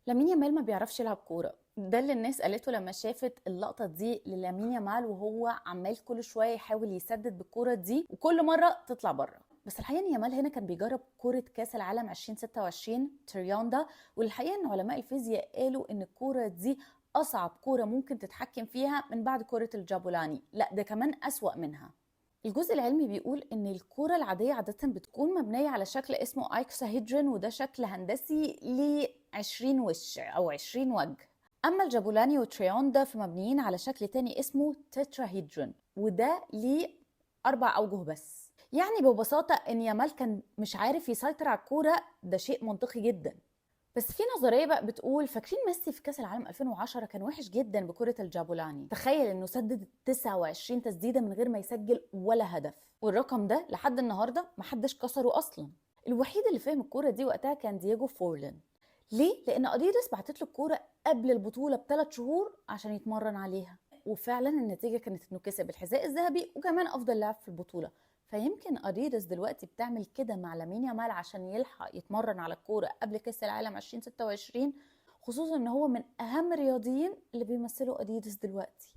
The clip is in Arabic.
لامين يامال ما بيعرفش يلعب كورة. ده اللي الناس قالته لما شافت اللقطة دي للامين يامال وهو عمال كل شوية يحاول يسدد بالكورة دي وكل مرة تطلع بره. بس الحقيقة ان يامال هنا كان بيجرب كورة كاس العالم 2026 تريوندا، والحقيقة ان علماء الفيزياء قالوا ان الكورة دي اصعب كورة ممكن تتحكم فيها من بعد كورة الجابولاني، لا ده كمان اسوأ منها. الجزء العلمي بيقول ان الكورة العادية عادة بتكون مبنية على شكل اسمه ايكساهيدرون، وده شكل هندسي ل 20 وش او 20 وجه. اما الجابولاني وتريوندا فمبنيين على شكل تاني اسمه تتراهيدرون، وده ليه 4 اوجه بس. يعني ببساطة ان يامال كان مش عارف يسيطر على الكورة، ده شيء منطقي جدا. بس في نظريه بقى بتقول فاكرين ميسي في كاس العالم 2010 كان وحش جدا بكره الجابولاني، تخيل انه سدد 29 تسديده من غير ما يسجل ولا هدف، والرقم ده لحد النهارده محدش كسره اصلا. الوحيد اللي فهم الكوره دي وقتها كان دييجو فورلان. ليه؟ لان اديداس بعتت له الكوره قبل البطوله ب3 شهور عشان يتمرن عليها، وفعلا النتيجه كانت انه كسب الحذاء الذهبي وكمان افضل لاعب في البطوله. فيمكن اديداس دلوقتي بتعمل كده مع لامين يامال عشان يلحق يتمرن على الكوره قبل كاس العالم 2026، خصوصا ان هو من اهم الرياضيين اللي بيمثلوا اديداس دلوقتي.